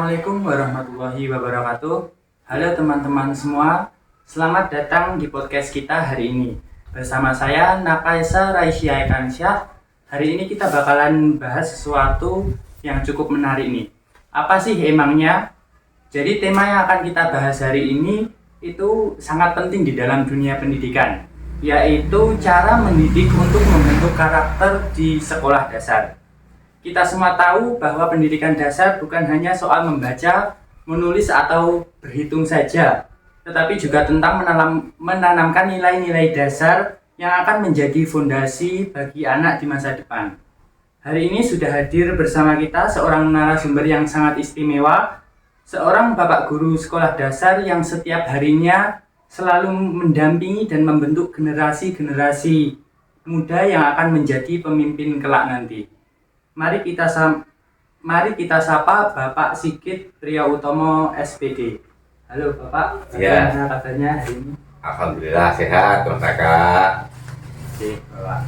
Assalamualaikum warahmatullahi wabarakatuh. Halo teman-teman semua, selamat datang di podcast kita hari ini. Bersama saya Nakaisa Raisya Ekansyah. Hari ini kita bakalan bahas sesuatu yang cukup menarik nih. Apa sih emangnya? Jadi tema yang akan kita bahas hari ini itu sangat penting di dalam dunia pendidikan, yaitu cara mendidik untuk membentuk karakter di sekolah dasar. Kita semua tahu bahwa pendidikan dasar bukan hanya soal membaca, menulis, atau berhitung saja, tetapi juga tentang menanamkan nilai-nilai dasar yang akan menjadi fondasi bagi anak di masa depan. Hari ini sudah hadir bersama kita seorang narasumber yang sangat istimewa, seorang bapak guru sekolah dasar yang setiap harinya selalu mendampingi dan membentuk generasi-generasi muda yang akan menjadi pemimpin kelak nanti. Mari kita sapa Bapak Sigit Priyautomo SPD. Halo Bapak, bagaimana kabarnya hari ini? Alhamdulillah sehat, Mas Kakak. Oke, Bapak.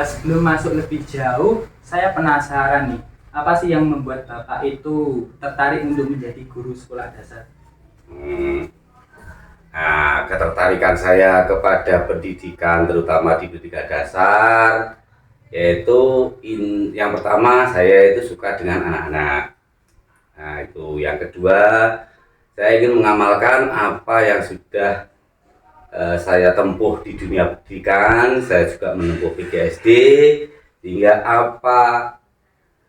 Sebelum masuk lebih jauh, saya penasaran nih, apa sih yang membuat Bapak itu tertarik untuk menjadi guru sekolah dasar? Ketertarikan saya kepada pendidikan, terutama di pendidikan dasar, yaitu yang pertama saya itu suka dengan anak-anak. Nah, itu yang kedua, saya ingin mengamalkan apa yang sudah saya tempuh di dunia pendidikan. Saya juga menempuh PGSD, sehingga apa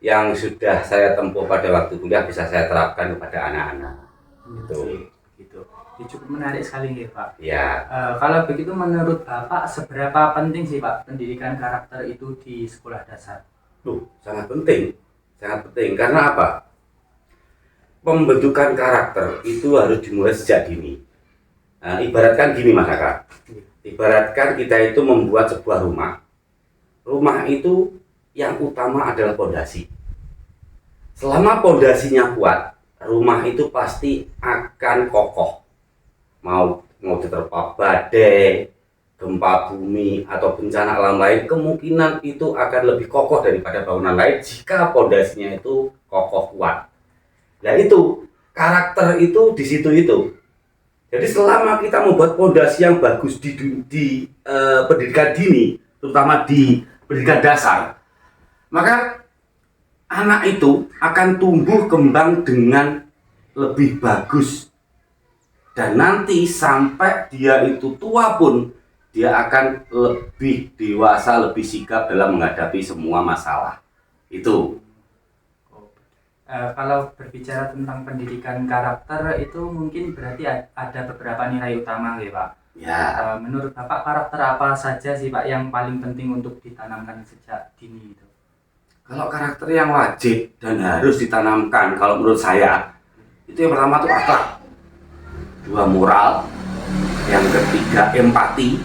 yang sudah saya tempuh pada waktu kuliah bisa saya terapkan kepada anak-anak. Gitu. Ya, cukup menarik sekali nih Pak. Ya. Kalau begitu menurut Bapak seberapa penting sih Pak pendidikan karakter itu di sekolah dasar? Sangat penting, sangat penting. Karena apa? Pembentukan karakter itu harus dimulai sejak dini. Nah, ibaratkan gini Mas Kakak. Ibaratkan kita itu membuat sebuah rumah. Rumah itu yang utama adalah pondasi. Selama pondasinya kuat, rumah itu pasti akan kokoh. Mau diterpa badai, gempa bumi, atau bencana alam lain, kemungkinan itu akan lebih kokoh daripada bangunan lain jika pondasinya itu kokoh kuat. Nah itu, karakter itu di situ itu. Jadi selama kita membuat pondasi yang bagus di pendidikan dini, terutama di pendidikan dasar, maka anak itu akan tumbuh kembang dengan lebih bagus. Dan nanti sampai dia itu tua pun, dia akan lebih dewasa, lebih sigap dalam menghadapi semua masalah. Itu. Kalau berbicara tentang pendidikan karakter itu mungkin berarti ada beberapa nilai utama ya Pak. Ya. Menurut Bapak karakter apa saja sih Pak yang paling penting untuk ditanamkan sejak dini itu? Kalau karakter yang wajib dan harus ditanamkan, kalau menurut saya, itu yang pertama itu akhlak. Dua, moral. Yang ketiga empati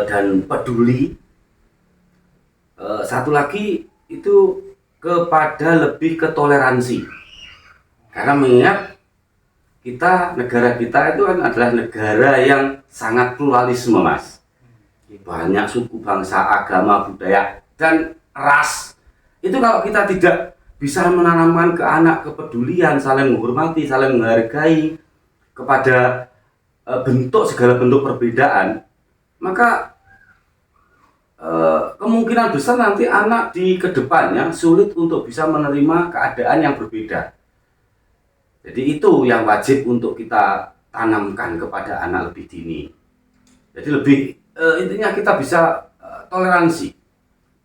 dan peduli. Satu lagi itu kepada lebih ke toleransi. Karena mengingat negara kita itu kan adalah negara yang sangat pluralisme Mas. Banyak suku, bangsa, agama, budaya, dan ras. Itu kalau kita tidak bisa menanamkan ke anak kepedulian, saling menghormati, saling menghargai kepada segala bentuk perbedaan, maka kemungkinan besar nanti anak di kedepannya sulit untuk bisa menerima keadaan yang berbeda. Jadi itu yang wajib untuk kita tanamkan kepada anak lebih dini. Jadi lebih intinya kita bisa toleransi,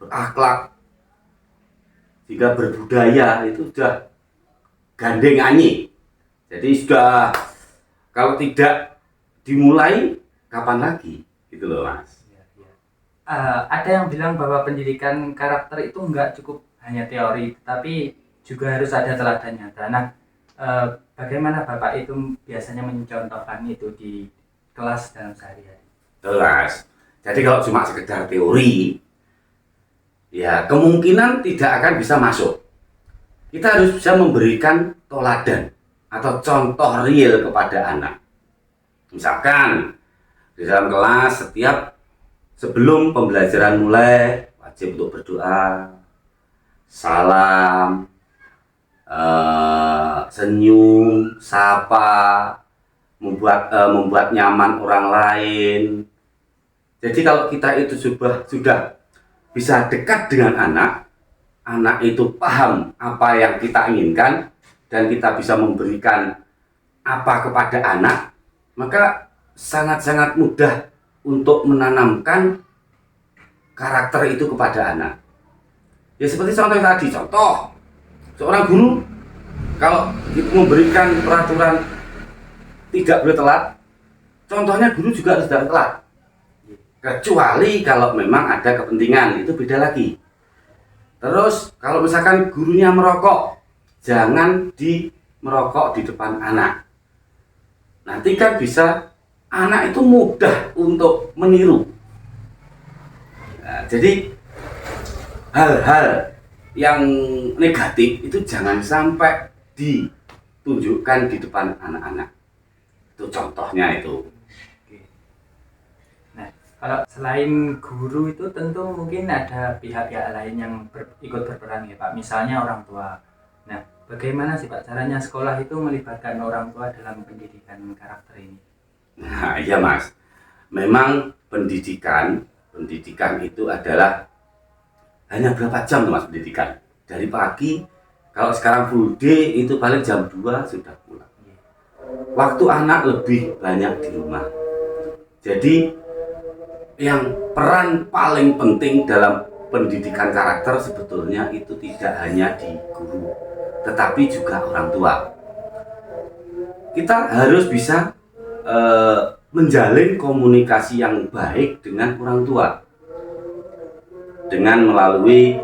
berakhlak, jika berbudaya itu sudah gandeng anyi. Jadi sudah, kalau tidak dimulai kapan lagi gitu loh Mas. Ada yang bilang bahwa pendidikan karakter itu enggak cukup hanya teori, tapi juga harus ada teladan nyata. Nah, bagaimana Bapak itu biasanya mencontohkan itu di kelas dalam sehari-hari? Jelas. Jadi kalau cuma sekedar teori, ya kemungkinan tidak akan bisa masuk. Kita harus bisa memberikan teladan atau contoh real kepada anak. Misalkan di dalam kelas sebelum pembelajaran mulai wajib untuk berdoa, salam, senyum, sapa, membuat nyaman orang lain. Jadi kalau kita itu sudah bisa dekat dengan anak itu paham apa yang kita inginkan dan kita bisa memberikan apa kepada anak, maka sangat-sangat mudah untuk menanamkan karakter itu kepada anak. Ya seperti contoh tadi, seorang guru kalau memberikan peraturan tidak boleh telat, contohnya guru juga harus tidak telat. Kecuali kalau memang ada kepentingan, itu beda lagi. Terus kalau misalkan gurunya merokok, jangan merokok di depan anak. Nanti kan bisa anak itu mudah untuk meniru. Nah, jadi hal-hal yang negatif itu jangan sampai ditunjukkan di depan anak-anak. Itu contohnya itu. Nah, kalau selain guru itu tentu mungkin ada pihak-pihak lain yang ikut berperan ya Pak, misalnya orang tua. Nah, bagaimana sih Pak caranya sekolah itu melibatkan orang tua dalam pendidikan karakter ini? Nah iya Mas, memang pendidikan itu adalah hanya berapa jam Mas pendidikan? Dari pagi, kalau sekarang full day itu paling jam 2 sudah pulang. Waktu anak lebih banyak di rumah. Jadi yang peran paling penting dalam pendidikan karakter sebetulnya itu tidak hanya di guru, tetapi juga orang tua. Kita harus bisa menjalin komunikasi yang baik dengan orang tua dengan melalui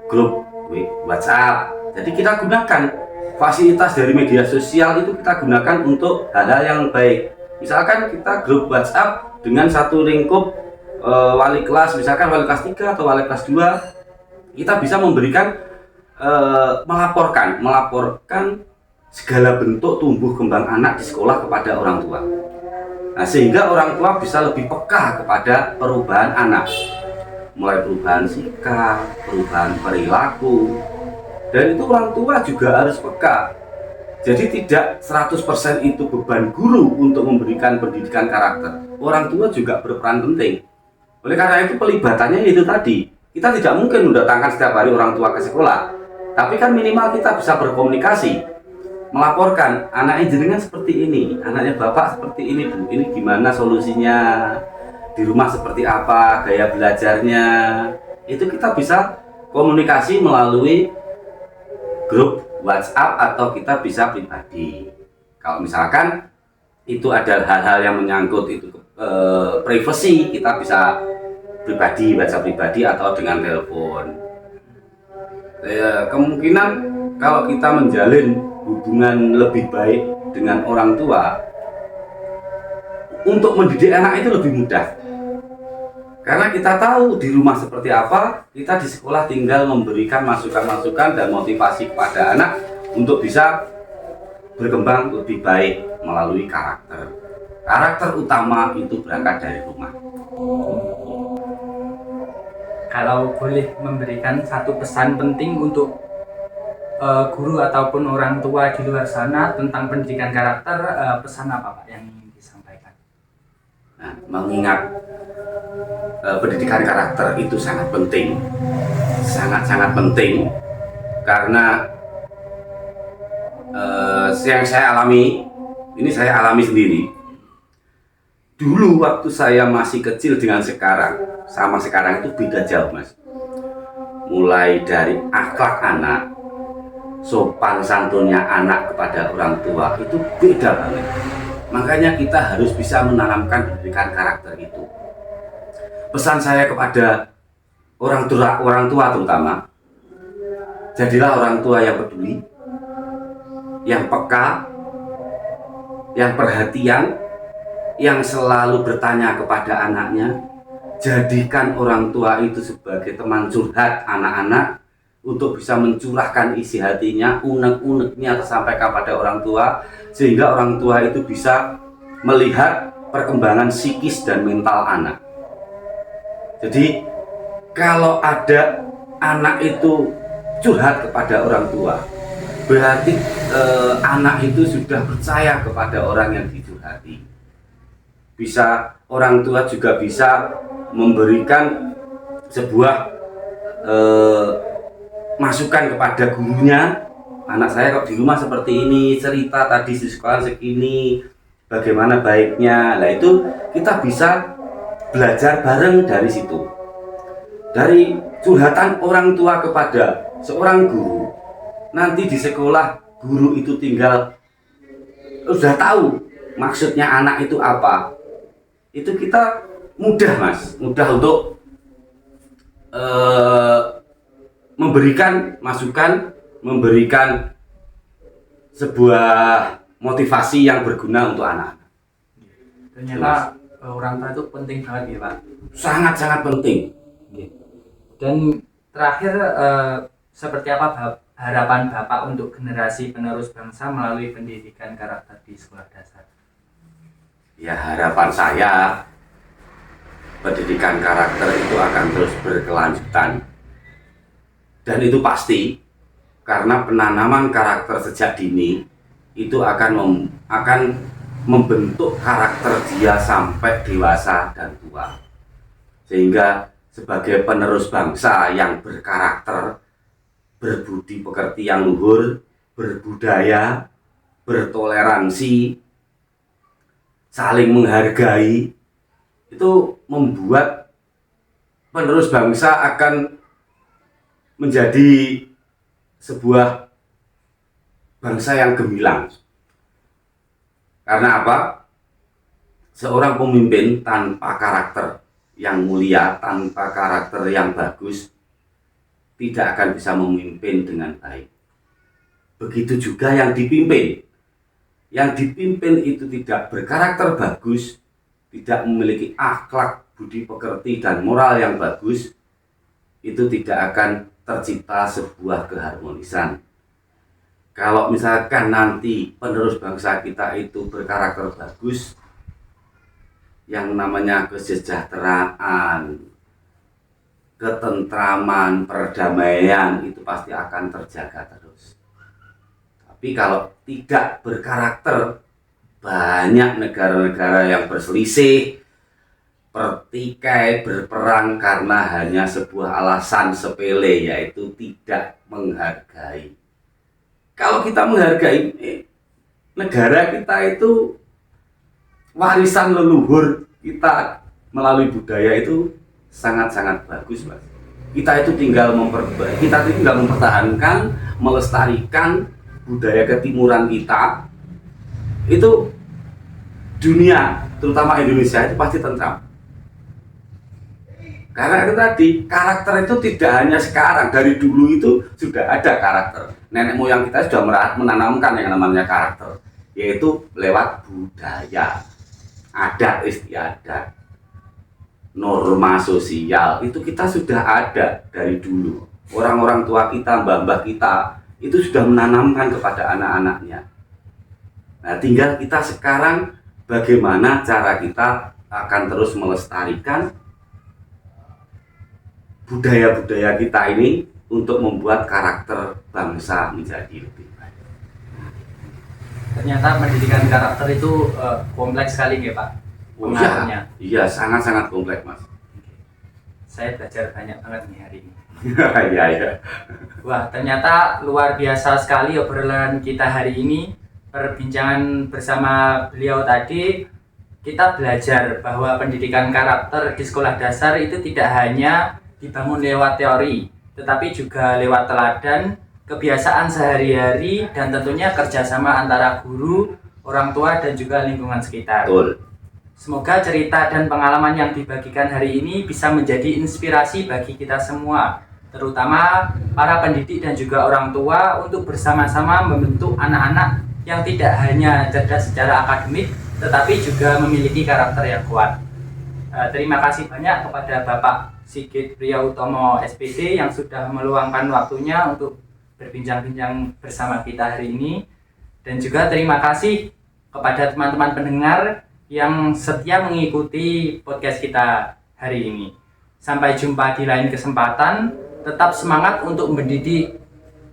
grup WhatsApp. Jadi kita gunakan fasilitas dari media sosial itu, kita gunakan untuk hal-hal yang baik. Misalkan kita grup WhatsApp dengan satu lingkup wali kelas, misalkan wali kelas 3 atau wali kelas 2, kita bisa memberikan melaporkan segala bentuk tumbuh kembang anak di sekolah kepada orang tua. Nah, sehingga orang tua bisa lebih peka kepada perubahan anak, mulai perubahan sikap, perubahan perilaku, dan itu orang tua juga harus peka. Jadi tidak 100% itu beban guru untuk memberikan pendidikan karakter. Orang tua juga berperan penting. Oleh karena itu pelibatannya itu tadi, kita tidak mungkin mendatangkan setiap hari orang tua ke sekolah, tapi kan minimal kita bisa berkomunikasi, melaporkan anaknya jenengan seperti ini, anaknya bapak seperti ini Bu, ini gimana solusinya, di rumah seperti apa gaya belajarnya. Itu kita bisa komunikasi melalui grup WhatsApp atau kita bisa pribadi. Kalau misalkan itu ada hal-hal yang menyangkut itu privasi, kita bisa pribadi, WhatsApp pribadi atau dengan telepon. Kemungkinan kalau kita menjalin hubungan lebih baik dengan orang tua, untuk mendidik anak itu lebih mudah. Karena kita tahu di rumah seperti apa, kita di sekolah tinggal memberikan masukan-masukan dan motivasi kepada anak untuk bisa berkembang lebih baik melalui karakter. Karakter utama itu berangkat dari rumah. Kalau boleh memberikan satu pesan penting untuk guru ataupun orang tua di luar sana tentang pendidikan karakter, pesan apa Pak yang ingin disampaikan? Nah, mengingat pendidikan karakter itu sangat penting, sangat-sangat penting, karena yang saya alami, ini saya alami sendiri. Dulu waktu saya masih kecil dengan sekarang, sama sekarang itu beda jauh Mas. Mulai dari akhlak anak, sopan santunnya anak kepada orang tua itu beda banget. Makanya kita harus bisa menanamkan pendidikan karakter itu. Pesan saya kepada orang tua terutama, jadilah orang tua yang peduli, yang peka, yang perhatian, yang selalu bertanya kepada anaknya. Jadikan orang tua itu sebagai teman curhat anak-anak untuk bisa mencurahkan isi hatinya, unek-uneknya tersampaikan pada orang tua, sehingga orang tua itu bisa melihat perkembangan psikis dan mental anak. Jadi kalau ada anak itu curhat kepada orang tua, berarti anak itu sudah percaya kepada orang yang dicurhati. Bisa orang tua juga bisa memberikan sebuah masukan kepada gurunya, anak saya kok di rumah seperti ini, cerita tadi di sekolah segini, bagaimana baiknya. Nah itu kita bisa belajar bareng dari situ, dari curhatan orang tua kepada seorang guru. Nanti di sekolah guru itu tinggal udah tahu maksudnya anak itu apa, itu kita mudah mas, mudah untuk memberikan masukan, memberikan sebuah motivasi yang berguna untuk anak-anak. Ternyata orang tua itu penting banget ya Pak. Sangat-sangat penting. Dan terakhir seperti apa harapan Bapak untuk generasi penerus bangsa melalui pendidikan karakter di sekolah dasar? Ya harapan saya pendidikan karakter itu akan terus berkelanjutan, dan itu pasti karena penanaman karakter sejak dini itu akan membentuk karakter dia sampai dewasa dan tua, sehingga sebagai penerus bangsa yang berkarakter, berbudi pekerti yang luhur, berbudaya, bertoleransi, saling menghargai, itu membuat penerus bangsa akan menjadi sebuah bangsa yang gemilang. Karena apa? Seorang pemimpin tanpa karakter yang mulia, tanpa karakter yang bagus, tidak akan bisa memimpin dengan baik. Begitu juga yang dipimpin. Yang dipimpin itu tidak berkarakter bagus, tidak memiliki akhlak, budi pekerti, dan moral yang bagus, itu tidak akan tercipta sebuah keharmonisan. Kalau misalkan nanti penerus bangsa kita itu berkarakter bagus, yang namanya kesejahteraan, ketentraman, perdamaian itu pasti akan terjaga terus. Tapi kalau tidak berkarakter, banyak negara-negara yang berselisih, pertikai, berperang karena hanya sebuah alasan sepele, yaitu tidak menghargai. Kalau kita menghargai negara kita itu, warisan leluhur kita melalui budaya itu sangat-sangat bagus, Mas. Kita itu tinggal mempertahankan, melestarikan budaya ketimuran kita. Itu dunia, terutama Indonesia itu pasti tentram. Karena itu tadi, karakter itu tidak hanya sekarang, dari dulu itu sudah ada karakter. Nenek moyang kita sudah menanamkan yang namanya karakter, yaitu lewat budaya, adat istiadat, norma sosial, itu kita sudah ada dari dulu. Orang-orang tua kita, mbah-mbah kita, itu sudah menanamkan kepada anak-anaknya. Nah, tinggal kita sekarang bagaimana cara kita akan terus melestarikan budaya-budaya kita ini untuk membuat karakter bangsa menjadi lebih baik. Ternyata pendidikan karakter itu kompleks sekali ya Pak pengaruhnya. Iya, sangat-sangat kompleks Mas. Saya belajar banyak banget nih hari ini. Iya. Wah, ternyata luar biasa sekali obrolan kita hari ini. Perbincangan bersama beliau tadi, kita belajar bahwa pendidikan karakter di sekolah dasar itu tidak hanya dibangun lewat teori, tetapi juga lewat teladan, kebiasaan sehari-hari, dan tentunya kerjasama antara guru, orang tua, dan juga lingkungan sekitar. Betul. Semoga cerita dan pengalaman yang dibagikan hari ini bisa menjadi inspirasi bagi kita semua, terutama para pendidik dan juga orang tua, untuk bersama-sama membentuk anak-anak yang tidak hanya cerdas secara akademik, tetapi juga memiliki karakter yang kuat. Terima kasih banyak kepada Bapak Sigit Priyautomo SPD yang sudah meluangkan waktunya untuk berbincang-bincang bersama kita hari ini. Dan juga terima kasih kepada teman-teman pendengar yang setia mengikuti podcast kita hari ini. Sampai jumpa di lain kesempatan. Tetap semangat untuk mendidik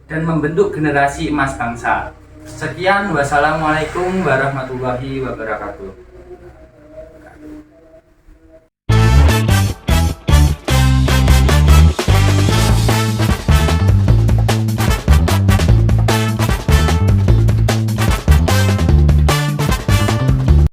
dan membentuk generasi emas bangsa. Sekian, wassalamualaikum warahmatullahi wabarakatuh.